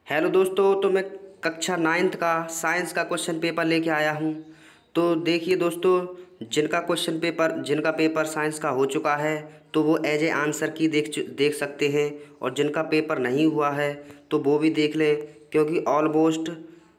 Hello दोस्तों, तो मैं कक्षा नाइन्थ का साइंस का क्वेश्चन पेपर लेके आया हूँ। तो देखिए दोस्तों, जिनका पेपर साइंस का हो चुका है तो वो एज ए आंसर की देख सकते हैं, और जिनका पेपर नहीं हुआ है तो वो भी देख लें, क्योंकि ऑलमोस्ट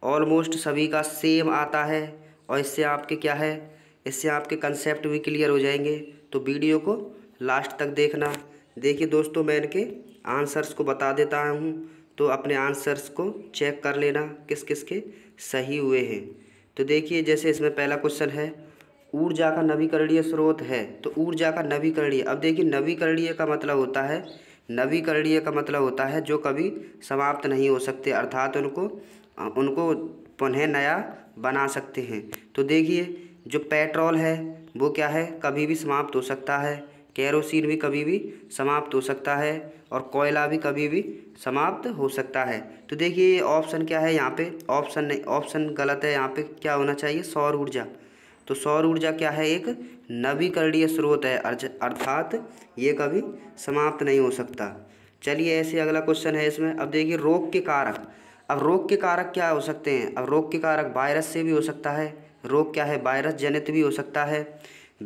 ऑलमोस्ट सभी का सेम आता है। और इससे आपके कंसेप्ट भी क्लियर हो जाएंगे। तो वीडियो को लास्ट तक देखना। देखिए दोस्तों, मैं इनके आंसर्स को बता देता हूँ, तो अपने आंसर्स को चेक कर लेना किस किस के सही हुए हैं। तो देखिए, जैसे इसमें पहला क्वेश्चन है, ऊर्जा का नवीकरणीय स्रोत है। तो ऊर्जा का नवीकरणीय, अब देखिए नवीकरणीय का मतलब होता है, जो कभी समाप्त नहीं हो सकते, अर्थात उनको उनको पुनः नया बना सकते हैं। तो देखिए, जो पेट्रोल है वो क्या है, कभी भी समाप्त हो सकता है। केरोसिन भी कभी भी समाप्त हो सकता है, और कोयला भी कभी भी समाप्त हो सकता है। तो देखिए, ये ऑप्शन क्या है, यहाँ पे ऑप्शन नहीं, ऑप्शन गलत है। यहाँ पे क्या होना चाहिए, सौर ऊर्जा। तो सौर ऊर्जा क्या है, एक नवीकरणीय स्रोत है, अर्थात ये कभी समाप्त नहीं हो सकता। चलिए, ऐसे अगला क्वेश्चन है इसमें। अब देखिए, रोग के कारक। अब रोग के कारक क्या हो सकते हैं, अब रोग के कारक वायरस से भी हो सकता है। रोग क्या है, वायरस जनित भी हो सकता है,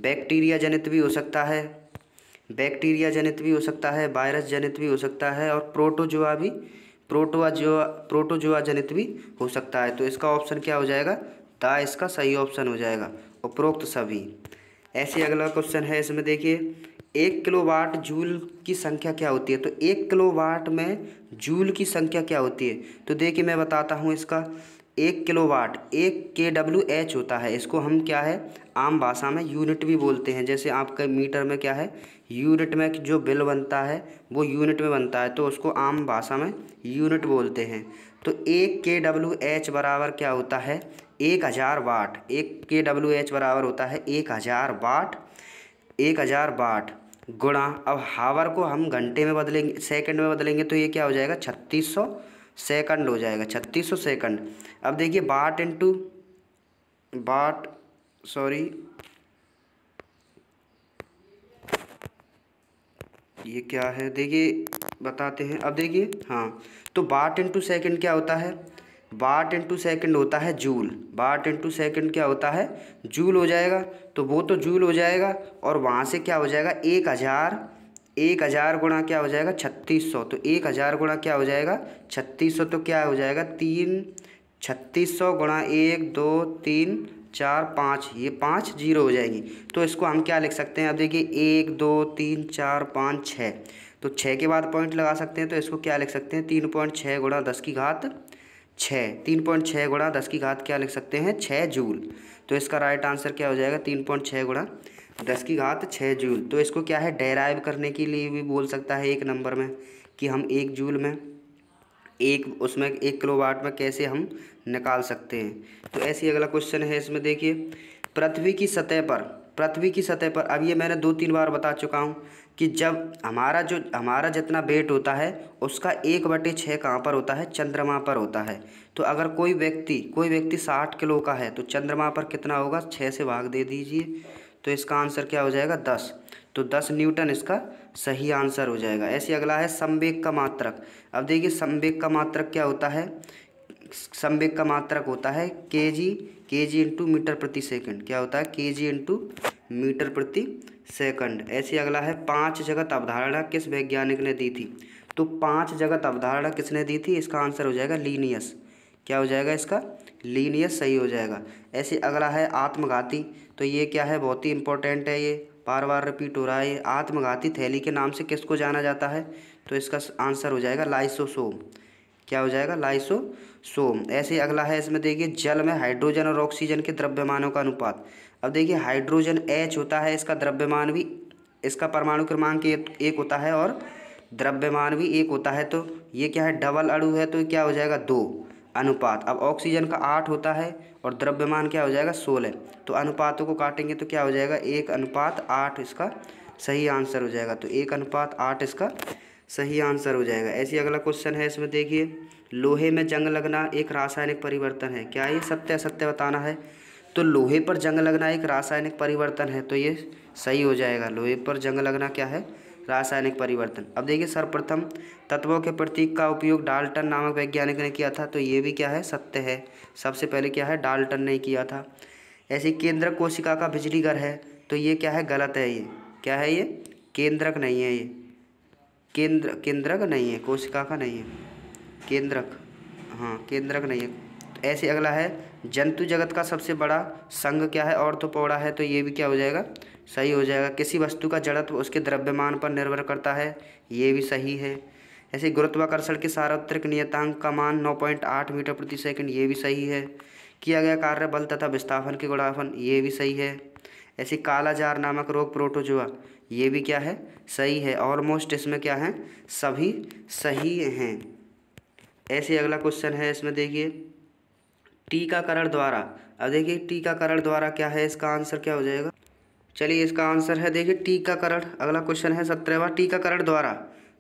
बैक्टीरिया जनित भी हो सकता है, वायरस जनित भी हो सकता है, और प्रोटोजोआ जनित भी हो सकता है। तो इसका ऑप्शन क्या हो जाएगा, द इसका सही ऑप्शन हो जाएगा, उपरोक्त सभी। ऐसे अगला क्वेश्चन है इसमें। देखिए, 1 किलोवाट जूल की संख्या क्या होती है। तो 1 किलोवाट में जूल की संख्या क्या होती है। तो देखिए, मैं बताता हूँ इसका। 1 किलोवाट, 1 kWh होता है। इसको हम क्या है, आम भाषा में यूनिट भी बोलते हैं। जैसे आपका मीटर में क्या है, यूनिट में जो बिल बनता है वो यूनिट में बनता है, तो उसको आम भाषा में यूनिट बोलते हैं। तो 1 kWh बराबर क्या होता है, 1000 वाट। 1 kWh बराबर होता है 1000 वाट। 1000 वाट गुणा, अब हावर को हम घंटे में बदलेंगे, सेकंड में बदलेंगे, तो ये क्या हो जाएगा, 3600 सेकंड हो जाएगा, 3600 सेकंड। अब देखिए, वाट सॉरी ये क्या है, देखिए बताते हैं। अब देखिए, हाँ, तो वाट इंटू सेकंड क्या होता है, वाट इंटू सेकंड होता है जूल। वाट इंटू सेकंड क्या होता है, जूल हो जाएगा। तो वो तो जूल हो जाएगा, और वहाँ से क्या हो जाएगा, 1000 गुणा क्या हो जाएगा, 3600। तो 1000 गुणा क्या हो जाएगा, 3600। तो क्या हो जाएगा, 3600 गुणा 1 2 3 4 5, ये 5 जीरो हो जाएंगी। तो इसको हम क्या लिख सकते हैं, अब देखिए, 1 2 3 4 5 6, तो 6 के बाद पॉइंट लगा सकते हैं। तो इसको क्या लिख सकते हैं, 3.6 गुणा 10 की घात 6, 3.6 गुणा 10 की घात क्या लिख सकते हैं, 6 जूल। तो इसका राइट आंसर क्या हो जाएगा, 3.6 गुणा 10 की घात 6 जूल। तो इसको क्या है, डेराइव करने के लिए भी बोल सकता है एक नंबर में, कि हम 1 जूल में, 1 किलोवाट में कैसे हम निकाल सकते हैं। तो ऐसी अगला क्वेश्चन है इसमें। देखिए, पृथ्वी की सतह पर, अब ये मैंने 2-3 बार बता चुका हूँ कि जब हमारा जितना वेट होता है उसका 1/6 कहाँ पर होता है, चंद्रमा पर होता है। तो अगर कोई व्यक्ति 60 किलो का है, तो चंद्रमा पर कितना होगा, 6 से भाग दे दीजिए। तो इसका आंसर क्या हो जाएगा, 10। तो 10 न्यूटन इसका सही आंसर हो जाएगा। ऐसे अगला है संवेग का मात्रक। अब देखिए, संवेग का मात्रक क्या होता है, संवेग का मात्रक होता है केजी इंटू मीटर प्रति सेकंड। क्या होता है, केजी इंटू मीटर प्रति सेकंड। ऐसे अगला है, 5 जगत अवधारणा किस वैज्ञानिक ने दी थी। तो 5 जगत अवधारणा किसने दी थी, इसका आंसर हो जाएगा लीनियस। क्या हो जाएगा इसका, लीनियस सही हो जाएगा। ऐसे अगला है आत्मघाती। तो ये क्या है, बहुत ही इंपॉर्टेंट है, ये बार बार रिपीट हो रहा है। ये आत्मघाती थैली के नाम से किसको जाना जाता है। तो इसका आंसर हो जाएगा लाइसोसोम। क्या हो जाएगा, लाइसोसोम। ऐसे अगला है इसमें। देखिए, जल में हाइड्रोजन और ऑक्सीजन के द्रव्यमानों का अनुपात। अब देखिए, हाइड्रोजन H होता है, इसका द्रव्यमान भी, इसका परमाणु क्रमांक एक होता है, और द्रव्यमान भी 1 होता है। तो ये क्या है, डबल अणु है, तो क्या हो जाएगा, 2 अनुपात। अब ऑक्सीजन का 8 होता है, और द्रव्यमान क्या हो जाएगा, 16। तो अनुपातों को काटेंगे तो क्या हो जाएगा, 1:8 इसका सही आंसर हो जाएगा। तो 1:8 इसका सही आंसर हो जाएगा। ऐसे अगला क्वेश्चन है इसमें। देखिए, लोहे में जंग लगना एक रासायनिक परिवर्तन है। क्या ये सत्य असत्य बताना है। तो लोहे पर जंग लगना एक रासायनिक परिवर्तन है, तो ये सही हो जाएगा। लोहे पर जंग लगना क्या है, रासायनिक परिवर्तन। अब देखिए सर्वप्रथम तत्वों के प्रतीक का उपयोग डाल्टन नामक वैज्ञानिक ने किया था, तो ये भी क्या है, सत्य है। सबसे पहले क्या है, डाल्टन ने किया था। ऐसे केंद्रक कोशिका का बिजली घर है, तो ये क्या है, गलत है। ये क्या है, ये केंद्रक नहीं है, ये केंद्रक नहीं है, कोशिका का नहीं है, केंद्रक, हाँ केंद्रक नहीं है। तो ऐसे अगला है जंतु जगत का सबसे बड़ा संघ क्या है, ऑर्थोपोडा है, तो ये भी क्या हो जाएगा, सही हो जाएगा। किसी वस्तु का जड़त्व उसके द्रव्यमान पर निर्भर करता है, ये भी सही है। ऐसे गुरुत्वाकर्षण के सार्वत्रिक नियतांक का मान 9.8 मीटर प्रति सेकंड, ये भी सही है। किया गया कार्य बल तथा विस्थापन के गुणाफल, ये भी सही है। ऐसे कालाजार नामक रोग प्रोटोजोआ, ये भी क्या है, सही है। ऑलमोस्ट इसमें क्या है, सभी सही हैं। ऐसे अगला क्वेश्चन है, इसमें देखिए टीकाकरण द्वारा। अब देखिए टीकाकरण द्वारा क्या है, इसका आंसर क्या हो जाएगा। चलिए इसका आंसर है देखिए टीकाकरण। अगला क्वेश्चन है 17वां, टीकाकरण द्वारा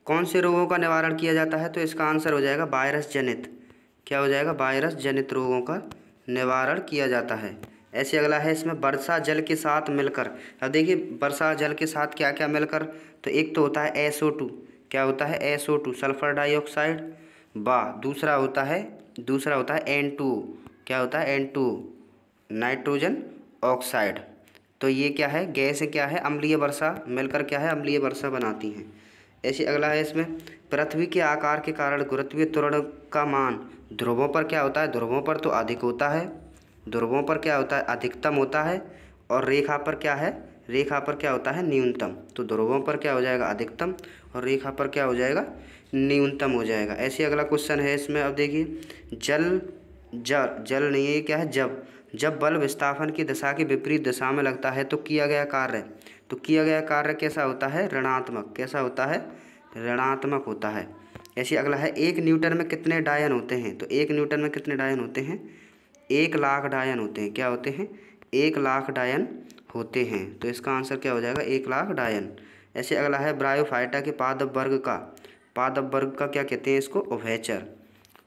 कौन से रोगों का निवारण किया जाता है, तो इसका आंसर हो जाएगा वायरस जनित। क्या हो जाएगा, वायरस जनित रोगों का निवारण किया जाता है। ऐसे अगला है इसमें वर्षा जल के साथ मिलकर। अब देखिए वर्षा जल के साथ क्या क्या मिलकर, तो एक तो होता है SO2, क्या होता है SO2 सल्फर डाइऑक्साइड, दूसरा होता है N2, क्या होता है N2 नाइट्रोजन ऑक्साइड। तो ये क्या है, गैस क्या है, अम्लीय वर्षा मिलकर क्या है, अम्लीय वर्षा बनाती हैं। ऐसे अगला है इसमें पृथ्वी के आकार के कारण गुरुत्वीय त्वरण का मान ध्रुवों पर क्या होता है, ध्रुवों पर तो अधिक होता है, ध्रुवों पर क्या होता है, अधिकतम होता है, और रेखा पर क्या है, रेखा पर क्या होता है, न्यूनतम। तो ध्रुवों पर क्या हो जाएगा, अधिकतम, और रेखा पर क्या हो जाएगा, न्यूनतम हो जाएगा। ऐसे अगला क्वेश्चन है इसमें, अब देखिए जल नहीं है, ये क्या है, जब बल विस्थापन की दिशा की विपरीत दिशा में लगता है तो किया गया कार्य कैसा होता है, ऋणात्मक। कैसा होता है, ऋणात्मक होता है। ऐसे अगला है 1 न्यूटन में कितने डायन होते हैं, तो 1 न्यूटन में कितने डायन होते हैं, 1 लाख डायन होते हैं। क्या होते हैं, 1 लाख डायन होते हैं। तो इसका आंसर क्या हो जाएगा, 1 लाख डायन। ऐसे अगला है ब्रायोफाइटा के पादप वर्ग का क्या कहते हैं, इसको उभयचर।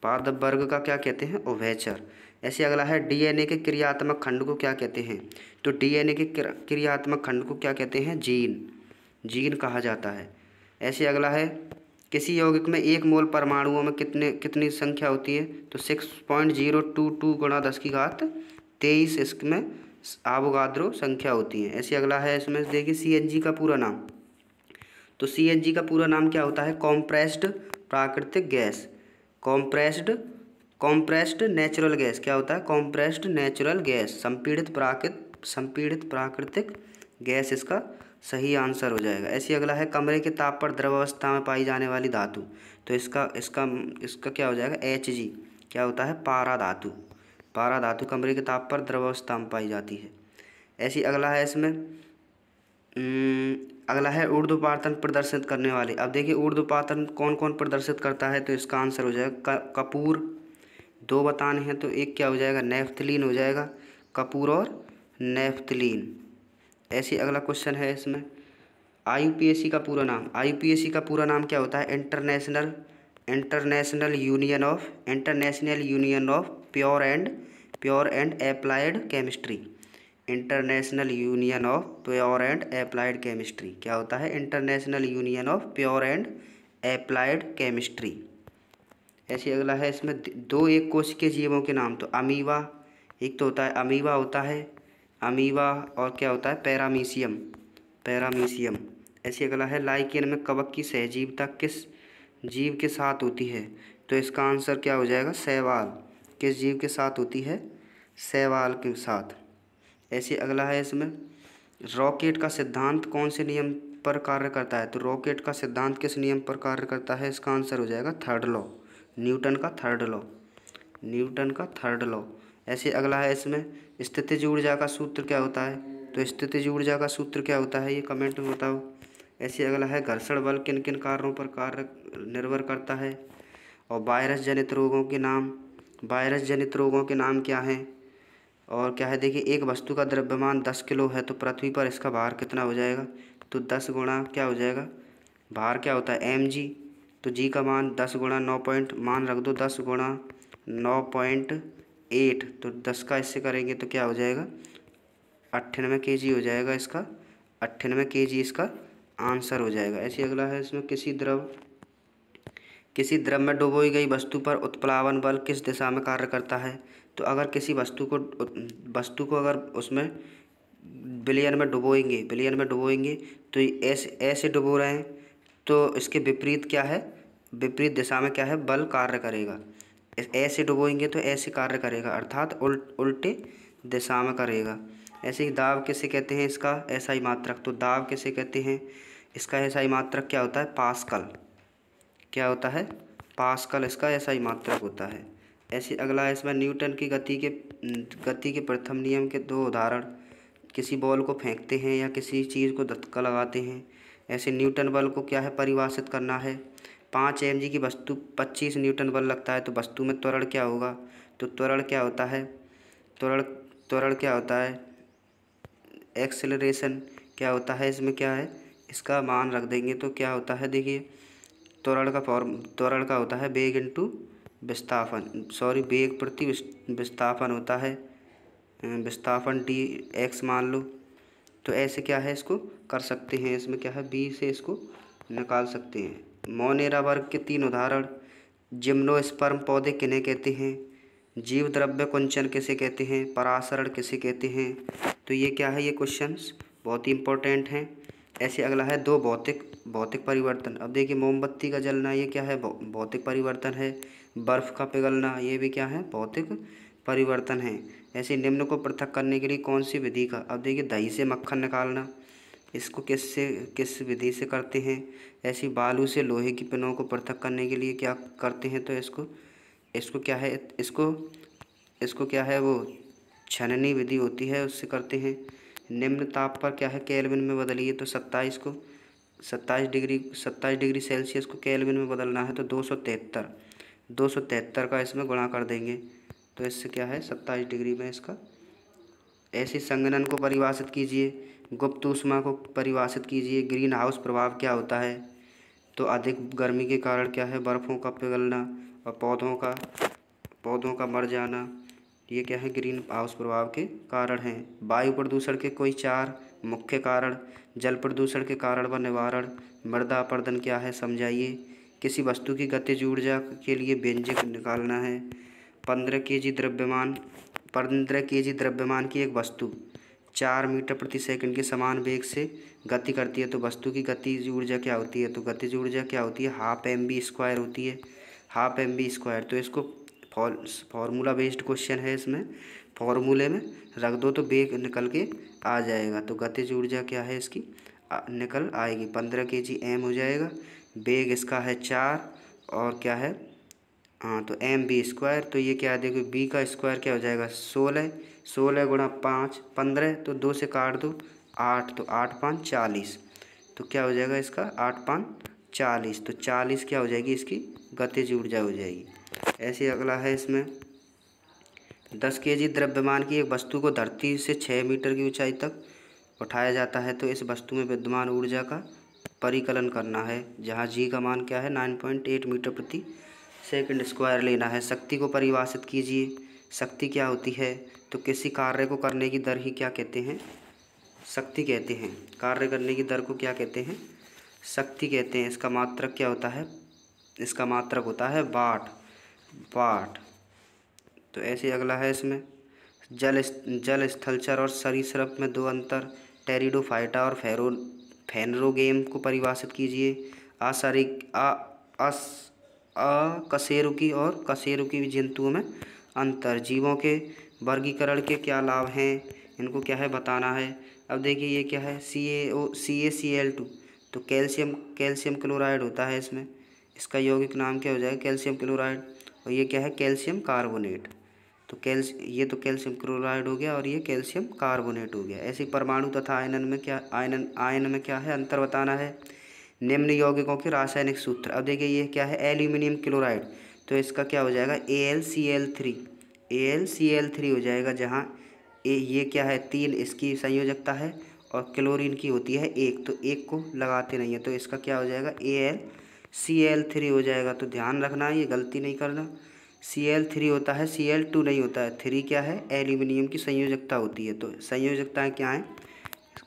पादप वर्ग का क्या कहते हैं, उभयचर। ऐसे अगला है DNA के क्रियात्मक खंड को क्या कहते हैं, तो DNA के क्रियात्मक खंड को क्या कहते हैं, जीन कहा जाता है। ऐसे अगला है किसी यौगिक में 1 मोल परमाणुओं में कितनी संख्या होती है, तो 6.022 गुणा 10⁻23 इसमें आवोगाद्रो संख्या होती है। ऐसे अगला है इसमें देखिए CNG का पूरा नाम, तो CNG का पूरा नाम क्या होता है, कॉम्प्रेस्ड प्राकृतिक गैस, कॉम्प्रेस्ड नेचुरल गैस। क्या होता है, कॉम्प्रेस्ड नेचुरल गैस, संपीड़ित प्राकृतिक गैस इसका सही आंसर हो जाएगा। ऐसे अगला है कमरे के ताप पर द्रव अवस्था में पाई जाने वाली धातु, तो इसका क्या हो जाएगा, Hg। क्या होता है, पारा धातु कमरे के ताप पर द्रव अवस्था में पाई जाती है। ऐसी अगला है इसमें अगला है ऊर्ध्वपातन प्रदर्शित करने वाले। अब देखिए ऊर्ध्वपातन कौन कौन प्रदर्शित करता है, तो इसका आंसर हो जाएगा कपूर। 2 बताने हैं, तो एक क्या हो जाएगा, नेफ्थलीन हो जाएगा, कपूर और नेफ्थलीन। ऐसे अगला क्वेश्चन है इसमें IUPAC का पूरा नाम क्या होता है, international union of pure and applied chemistry. International union of pure and applied chemistry क्या होता है, international union of pure and applied chemistry. ऐसे अगला है इसमें 2 एक कोशिकीय जीवों के नाम, तो अमीबा, एक तो होता है अमीबा और क्या होता है, पैरामीशियम। ऐसे अगला है लाइकेन में कवक की सहजीविता किस जीव के साथ होती है, तो इसका आंसर क्या हो जाएगा, शैवाल। किस जीव के साथ होती है, शैवाल के साथ। ऐसे अगला है इसमें रॉकेट का सिद्धांत कौन से नियम पर कार्य करता है, तो रॉकेट का सिद्धांत किस नियम पर कार्य करता है, इसका आंसर हो जाएगा थर्ड लॉ, न्यूटन का थर्ड लॉ। ऐसे अगला है इसमें स्थितिज ऊर्जा का सूत्र क्या होता है, तो स्थितिज ऊर्जा का सूत्र क्या होता है, ये कमेंट में बताओ। ऐसे अगला है घर्षण बल किन किन कारणों पर कार्य निर्भर करता है, और वायरस जनित रोगों के नाम क्या हैं, और क्या है देखिए एक वस्तु का द्रव्यमान 10 किलो है, तो पृथ्वी पर इसका भार कितना हो जाएगा, तो 10 गुणा क्या हो जाएगा, भार क्या होता है mg, तो g का मान 10 गुणा 9 पॉइंट मान रख दो 10 गुणा 9.8, तो 10 का इससे करेंगे तो क्या हो जाएगा 98 kg हो जाएगा, इसका 98 kg इसका आंसर हो जाएगा। ऐसे अगला है इसमें, किसी द्रव में डुबोई गई वस्तु पर उत्प्लावन बल किस दिशा में कार्य करता है। तो अगर किसी वस्तु को अगर उसमें विलयन में डुबोएंगे तो ये ऐसे ऐसे डुबो रहे हैं, तो इसके विपरीत क्या है, विपरीत दिशा में क्या है, बल कार्य करेगा। ऐसे डुबोएंगे तो ऐसे कार्य करेगा, अर्थात उल्टे दिशा में करेगा। ऐसे ही दाब किसे कहते हैं, इसका एसआई मात्रक। तो दाब किसे कहते हैं, इसका एसआई मात्रक क्या होता है, पास्कल। क्या होता है, पास्कल इसका एसआई मात्रक होता है। ऐसे अगला है इसमें, न्यूटन की गति के प्रथम नियम के दो उदाहरण। किसी बॉल को फेंकते हैं या किसी चीज़ को धक्का लगाते हैं। ऐसे न्यूटन बल को क्या है, परिभाषित करना है। 5 mg की वस्तु 25 न्यूटन बल लगता है, तो वस्तु में त्वरण क्या होगा। तो त्वरण क्या होता है, त्वरण क्या होता है, एक्सेलरेशन क्या होता है, इसमें क्या है, इसका मान रख देंगे तो क्या होता है, देखिए त्वरण का होता है वेग इंटू विस्थापन, वेग प्रति विस्थापन होता है, विस्थापन डी एक्स मान लो। तो ऐसे क्या है, इसको कर सकते हैं, इसमें क्या है, बी से इसको निकाल सकते हैं। मोनेरा वर्ग के 3 उदाहरण। जिम्नोस्पर्म पौधे किन्हें कहते हैं, जीव द्रव्य कुंचन किसे कहते हैं, परासरण किसे कहते हैं। तो ये क्या है, ये क्वेश्चंस बहुत ही इंपॉर्टेंट हैं। ऐसे अगला है, दो भौतिक परिवर्तन। अब देखिए, मोमबत्ती का जलना ये क्या है, भौतिक परिवर्तन है। बर्फ़ का पिघलना ये भी क्या है, भौतिक परिवर्तन है। ऐसे निम्न को पृथक करने के लिए कौन सी विधि का, अब देखिए, दही से मक्खन निकालना, इसको किस विधि से करते हैं। ऐसी बालू से लोहे की पिनों को पृथक करने के लिए क्या करते हैं, तो इसको क्या है, इसको क्या है, वो छननी विधि होती है, उससे करते हैं। निम्न ताप पर क्या है, केल्विन में बदलिए। तो 27 डिग्री सेल्सियस को केल्विन में बदलना है, तो 273 का इसमें गुणा कर देंगे, तो इससे क्या है, 27 डिग्री में इसका। ऐसे संघनन को परिभाषित कीजिए, गुप्त ऊष्मा को परिभाषित कीजिए। ग्रीन हाउस प्रभाव क्या होता है, तो अधिक गर्मी के कारण क्या है, बर्फ़ों का पिघलना और पौधों का मर जाना, ये क्या है, ग्रीन हाउस प्रभाव के कारण हैं। वायु प्रदूषण के कोई 4 मुख्य कारण। जल प्रदूषण के कारण व निवारण। मृदा अपरदन क्या है, समझाइए। किसी वस्तु की गतिज ऊर्जा के लिए व्यंजक निकालना है। 15 kg द्रव्यमान की एक वस्तु 4 मीटर प्रति सेकंड के समान वेग से गति करती है, तो वस्तु की गतिज ऊर्जा क्या होती है, तो गतिज ऊर्जा क्या होती है, हाफ mv² होती है, हाफ mv²। तो इसको फॉर्मूला बेस्ड क्वेश्चन है, इसमें फॉर्मूले में रख दो तो वेग निकल के आ जाएगा। तो गतिज ऊर्जा क्या है, इसकी निकल आएगी, 15 kg m हो जाएगा। वेग इसका है 4 और क्या है, हाँ, तो mv²। तो ये क्या है, देखो b का स्क्वायर क्या हो जाएगा, 16 गुणा 5 15, तो 2 से काट दो 8, तो 8 5 40, तो क्या हो जाएगा इसका, 8 5 40, तो 40 क्या हो जाएगी, इसकी गतिज ऊर्जा हो जाएगी। ऐसे अगला है इसमें, 10 kg द्रव्यमान की एक वस्तु को धरती से 6 मीटर की ऊंचाई तक उठाया जाता है, तो इस वस्तु में विद्यमान ऊर्जा का परिकलन करना है, जहाँ g का मान क्या है, 9.8 मीटर प्रति सेकंड स्क्वायर लेना है। शक्ति को परिभाषित कीजिए। शक्ति क्या होती है, तो किसी कार्य को करने की दर ही क्या कहते हैं, शक्ति कहते हैं। कार्य करने की दर को क्या कहते हैं, शक्ति कहते हैं। इसका मात्रक क्या होता है, इसका मात्रक होता है वाट। तो ऐसे अगला है इसमें, जल स्थलचर और सरीसृप में 2 अंतर। टेरिडोफाइटा और फेनरोगेम को परिभाषित कीजिए। अकशेरुकी और कशेरुकी जंतुओं में अंतर। जीवों के वर्गीकरण के क्या लाभ हैं, इनको क्या है, बताना है। अब देखिए, ये क्या है, CaCl2, तो कैल्शियम क्लोराइड होता है इसमें, इसका यौगिक नाम क्या हो जाएगा, कैल्शियम क्लोराइड। और ये क्या है, कैल्शियम कार्बोनेट। तो ये तो कैल्शियम क्लोराइड हो गया और ये कैल्शियम कार्बोनेट हो गया। ऐसे परमाणु तथा आयन में क्या है, अंतर बताना है। निम्न यौगिकों के रासायनिक सूत्र। अब देखिए, ये क्या है, एल्यूमिनियम क्लोराइड, तो इसका क्या हो जाएगा, AlCl3 हो जाएगा, जहाँ ये क्या है, 3 इसकी संयोजकता है और क्लोरीन की होती है 1, तो 1 को लगाते नहीं है, तो इसका क्या हो जाएगा, AlCl3 हो जाएगा। तो ध्यान रखना, ये गलती नहीं करना, Cl3 होता है, Cl2 नहीं होता है। 3 क्या है, एल्यूमिनियम की संयोजकता होती है। तो संयोजकताएँ क्या हैं,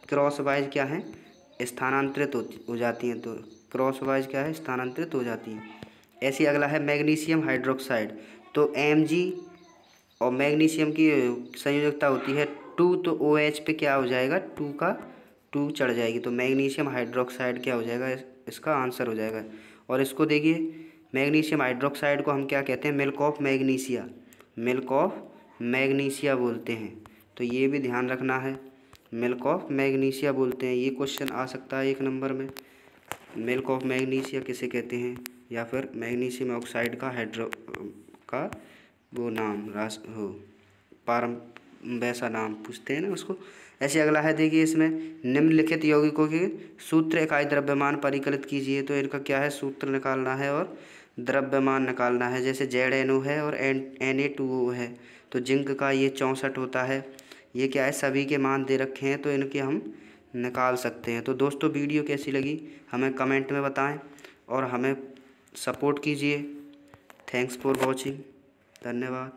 क्रॉस वाइज क्या हैं, स्थानांतरित हो जाती हैं, तो क्रॉस वाइज क्या है, स्थानांतरित हो जाती हैं। ऐसे अगला है मैग्नीशियम हाइड्रोक्साइड। तो Mg और मैग्नीशियम की संयोजकता होती है 2, तो OH पे क्या हो जाएगा, 2 का 2 चढ़ जाएगी, तो मैग्नीशियम हाइड्रोक्साइड क्या हो जाएगा, इसका आंसर हो जाएगा। और इसको देखिए, मैग्नीशियम हाइड्रोक्साइड को हम क्या कहते हैं, milk of magnesia, milk of magnesia बोलते हैं। तो ये भी ध्यान रखना है, मिल्क ऑफ मैग्नीशिया बोलते हैं। ये क्वेश्चन आ सकता है 1 नंबर में, मिल्क ऑफ मैग्नीशिया किसे कहते हैं, या फिर मैग्नीशियम ऑक्साइड का का वो नाम रास हो पारम वैसा नाम पूछते हैं ना उसको। ऐसे अगला है, देखिए इसमें निम्नलिखित यौगिकों के सूत्र इकाई द्रव्यमान परिकलित कीजिए। तो इनका क्या है, सूत्र निकालना है और द्रव्यमान निकालना है। जैसे ZNO है और Na2O है, तो जिंक का ये 64 होता है। ये क्या है, सभी के मान दे रखे हैं, तो इनके हम निकाल सकते हैं। तो दोस्तों वीडियो कैसी लगी हमें कमेंट में बताएं और हमें सपोर्ट कीजिए। थैंक्स फॉर वॉचिंग, धन्यवाद।